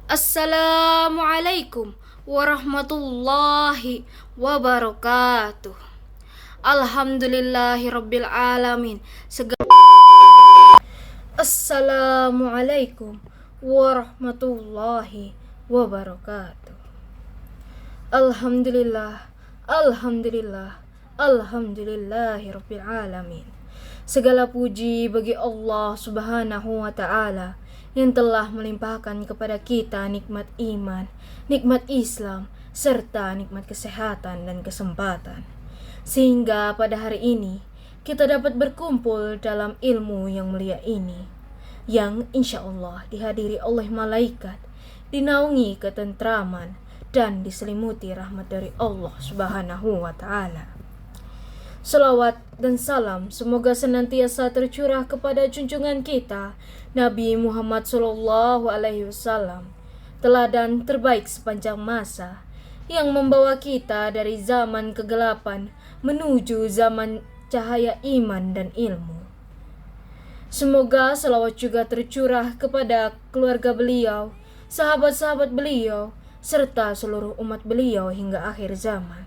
Assalamualaikum warahmatullahi wabarakatuh. Alhamdulillahirabbil alamin. Assalamualaikum warahmatullahi wabarakatuh. Alhamdulillah, alhamdulillah, alhamdulillahirabbil alamin. Segala puji bagi Allah Subhanahu wa taala yang telah melimpahkan kepada kita nikmat iman, nikmat Islam, serta nikmat kesehatan dan kesempatan. Sehingga pada hari ini kita dapat berkumpul dalam ilmu yang mulia ini, yang insya Allah dihadiri oleh malaikat, dinaungi ketentraman, dan diselimuti rahmat dari Allah Subhanahu wa ta'ala. Salawat dan salam semoga senantiasa tercurah kepada junjungan kita Nabi Muhammad SAW, teladan terbaik sepanjang masa, yang membawa kita dari zaman kegelapan menuju zaman cahaya iman dan ilmu. Semoga salawat juga tercurah kepada keluarga beliau, sahabat-sahabat beliau, serta seluruh umat beliau hingga akhir zaman.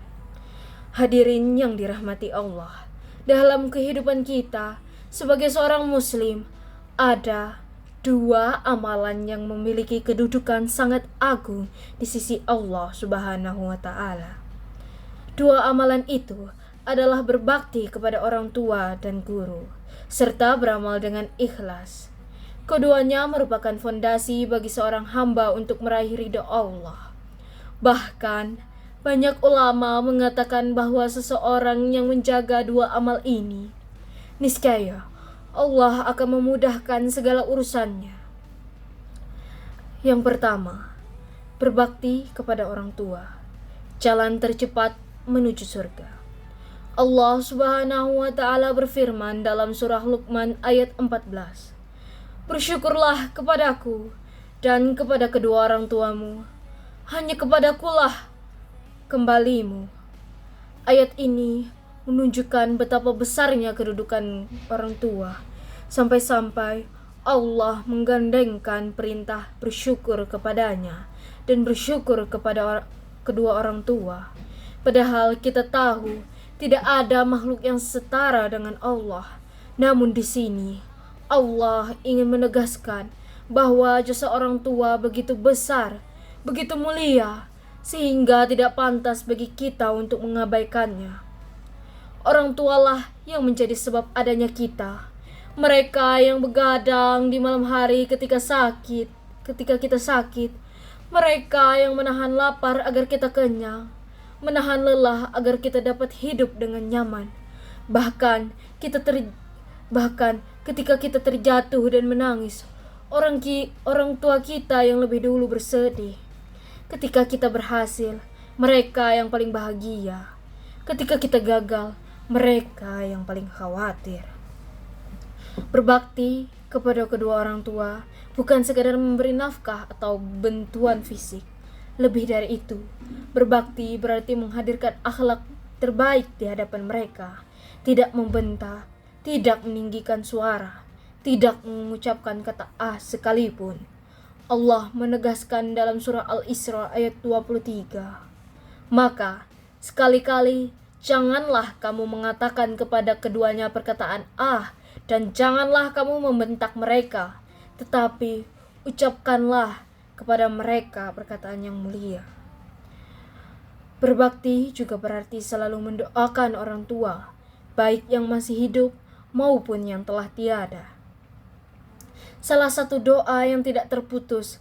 Hadirin yang dirahmati Allah, dalam kehidupan kita sebagai seorang muslim ada dua amalan yang memiliki kedudukan sangat agung di sisi Allah Subhanahu wa ta'ala. Dua amalan itu adalah berbakti kepada orang tua dan guru, serta beramal dengan ikhlas. Keduanya merupakan fondasi bagi seorang hamba untuk meraih ridha Allah. Bahkan banyak ulama mengatakan bahwa seseorang yang menjaga dua amal ini, niscaya Allah akan memudahkan segala urusannya. Yang pertama, berbakti kepada orang tua, jalan tercepat menuju surga. Allah Subhanahu wa ta'ala berfirman dalam surah Luqman ayat 14, "Bersyukurlah kepadaku dan kepada kedua orang tuamu, hanya kepadakulah kembalimu." Ayat ini menunjukkan betapa besarnya kedudukan orang tua, sampai-sampai Allah menggandengkan perintah bersyukur kepadanya dan bersyukur kepada kedua orang tua. Padahal kita tahu tidak ada makhluk yang setara dengan Allah. Namun di sini Allah ingin menegaskan bahwa jasa orang tua begitu besar, begitu mulia, sehingga tidak pantas bagi kita untuk mengabaikannya. Orang tualah yang menjadi sebab adanya kita. Mereka yang begadang di malam hari ketika kita sakit. Mereka yang menahan lapar agar kita kenyang, menahan lelah agar kita dapat hidup dengan nyaman. Bahkan ketika kita terjatuh dan menangis, orang tua kita yang lebih dulu bersedih. Ketika kita berhasil, mereka yang paling bahagia. Ketika kita gagal, mereka yang paling khawatir. Berbakti kepada kedua orang tua bukan sekadar memberi nafkah atau bantuan fisik. Lebih dari itu, berbakti berarti menghadirkan akhlak terbaik di hadapan mereka. Tidak membentak, tidak meninggikan suara, tidak mengucapkan kata sekalipun. Allah menegaskan dalam surah Al-Isra ayat 23, "Maka sekali-kali janganlah kamu mengatakan kepada keduanya perkataan dan janganlah kamu membentak mereka, tetapi ucapkanlah kepada mereka perkataan yang mulia." Berbakti juga berarti selalu mendoakan orang tua, baik yang masih hidup maupun yang telah tiada. Salah satu doa yang tidak terputus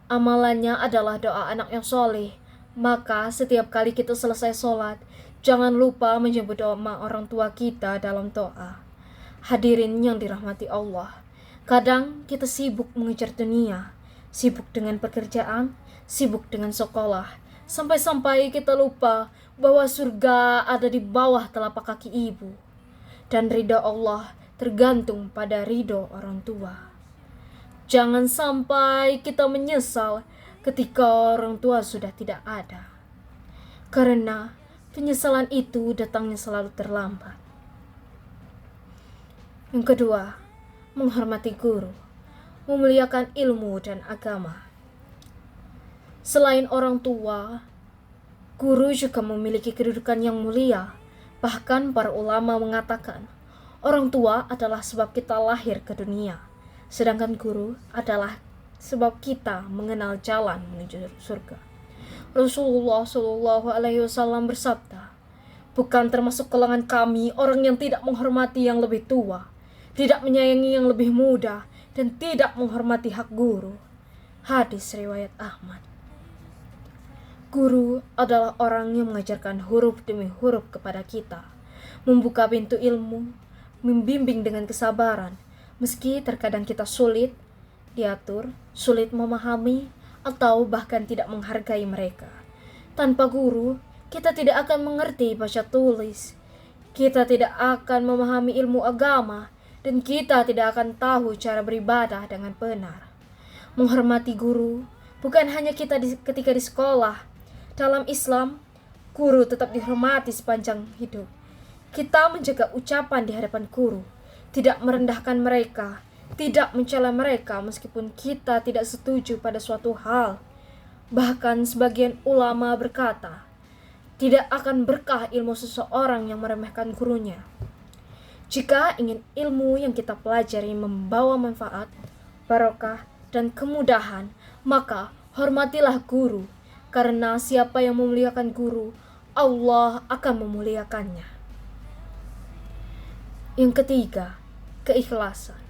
amalannya adalah doa anak yang soleh. Maka setiap kali kita selesai sholat, jangan lupa menyebut doa orang tua kita dalam doa. Hadirin yang dirahmati Allah, kadang kita sibuk mengejar dunia, sibuk dengan pekerjaan, sibuk dengan sekolah, sampai-sampai kita lupa bahwa surga ada di bawah telapak kaki ibu, dan ridha Allah tergantung pada ridho orang tua. Jangan sampai kita menyesal ketika orang tua sudah tidak ada, karena penyesalan itu datangnya selalu terlambat. Yang kedua, menghormati guru, memuliakan ilmu dan agama. Selain orang tua, guru juga memiliki kedudukan yang mulia. Bahkan para ulama mengatakan, orang tua adalah sebab kita lahir ke dunia, sedangkan guru adalah sebab kita mengenal jalan menuju surga. Rasulullah Shallallahu Alaihi Wasallam bersabda, bukan termasuk kalangan kami orang yang tidak menghormati yang lebih tua, tidak menyayangi yang lebih muda, dan tidak menghormati hak guru. Hadis riwayat Ahmad. Guru adalah orang yang mengajarkan huruf demi huruf kepada kita, membuka pintu ilmu, membimbing dengan kesabaran, meski terkadang kita sulit diatur, sulit memahami, atau bahkan tidak menghargai mereka. Tanpa guru, kita tidak akan mengerti baca tulis, kita tidak akan memahami ilmu agama, dan kita tidak akan tahu cara beribadah dengan benar. Menghormati guru bukan hanya kita ketika di sekolah. Dalam Islam, guru tetap dihormati sepanjang hidup. Kita menjaga ucapan di hadapan guru, tidak merendahkan mereka, tidak mencela mereka meskipun kita tidak setuju pada suatu hal. Bahkan sebagian ulama berkata, tidak akan berkah ilmu seseorang yang meremehkan gurunya. Jika ingin ilmu yang kita pelajari membawa manfaat, barokah, dan kemudahan, maka hormatilah guru. Karena siapa yang memuliakan guru, Allah akan memuliakannya. Yang ketiga, keikhlasan.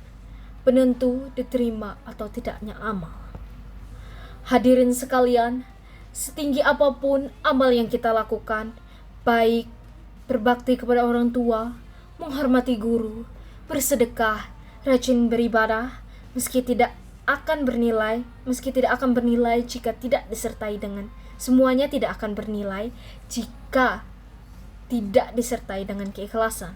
Penentu diterima atau tidaknya amal. Hadirin sekalian, setinggi apapun amal yang kita lakukan, baik berbakti kepada orang tua, menghormati guru, bersedekah, rajin beribadah, meski tidak akan bernilai jika tidak disertai dengan semuanya tidak akan bernilai jika tidak disertai dengan keikhlasan.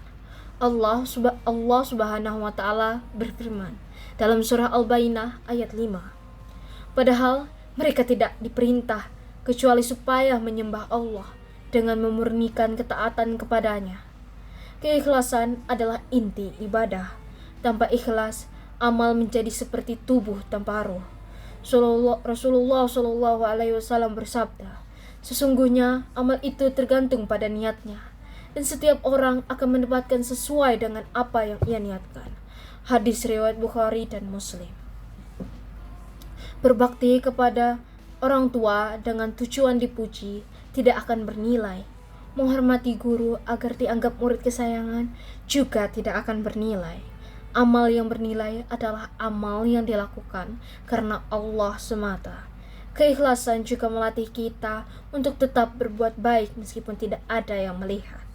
Allah Subhanahu wa taala berfirman dalam surah Al-Baqarah ayat 5. Padahal mereka tidak diperintah kecuali supaya menyembah Allah dengan memurnikan ketaatan kepadanya. Keikhlasan adalah inti ibadah. Tanpa ikhlas, amal menjadi seperti tubuh tanpa roh. Rasulullah Shallallahu Alaihi Wasallam bersabda, sesungguhnya amal itu tergantung pada niatnya, dan setiap orang akan mendapatkan sesuai dengan apa yang ia niatkan. Hadis riwayat Bukhari dan Muslim. Berbakti kepada orang tua dengan tujuan dipuji tidak akan bernilai. Menghormati guru agar dianggap murid kesayangan juga tidak akan bernilai. Amal yang bernilai adalah amal yang dilakukan karena Allah semata. Keikhlasan juga melatih kita untuk tetap berbuat baik meskipun tidak ada yang melihat,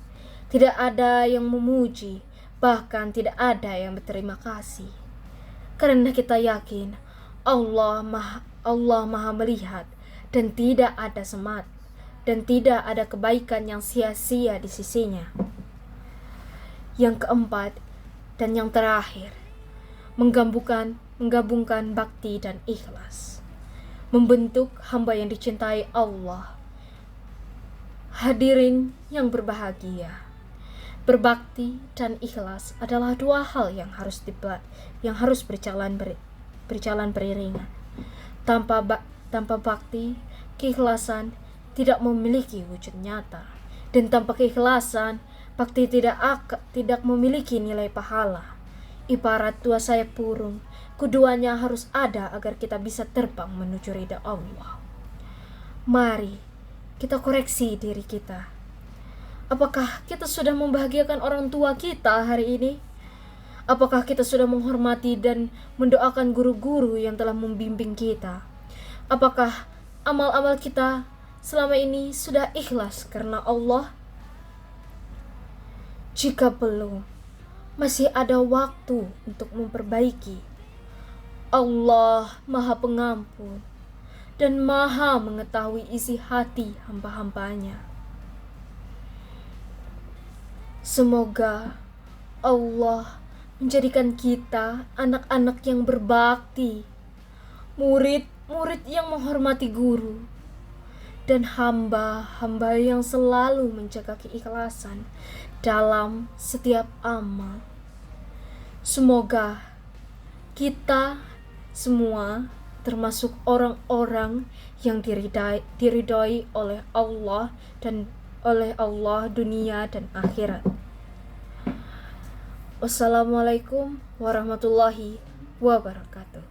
tidak ada yang memuji, bahkan tidak ada yang berterima kasih. Karena kita yakin Allah Maha melihat dan tidak ada dan tidak ada kebaikan yang sia-sia di sisinya. Yang keempat dan yang terakhir, menggabungkan bakti dan ikhlas, membentuk hamba yang dicintai Allah. Hadirin yang berbahagia, berbakti dan ikhlas adalah dua hal yang harus berjalan beriringan. Tanpa bakti, keikhlasan tidak memiliki wujud nyata, dan tanpa keikhlasan, bakti tidak memiliki nilai pahala. Ibarat dua sayap burung, keduanya harus ada agar kita bisa terbang menuju ridha Allah. Mari kita koreksi diri kita. Apakah kita sudah membahagiakan orang tua kita hari ini? Apakah kita sudah menghormati dan mendoakan guru-guru yang telah membimbing kita? Apakah amal-amal kita selama ini sudah ikhlas karena Allah? Jika belum, masih ada waktu untuk memperbaiki. Allah Maha Pengampun dan Maha mengetahui isi hati hamba-hambanya. Semoga Allah menjadikan kita anak-anak yang berbakti, murid-murid yang menghormati guru, dan hamba-hamba yang selalu menjaga keikhlasan dalam setiap amal. Semoga kita semua termasuk orang-orang yang diridhai oleh Allah dan oleh Allah dunia dan akhirat. Wassalamualaikum warahmatullahi wabarakatuh.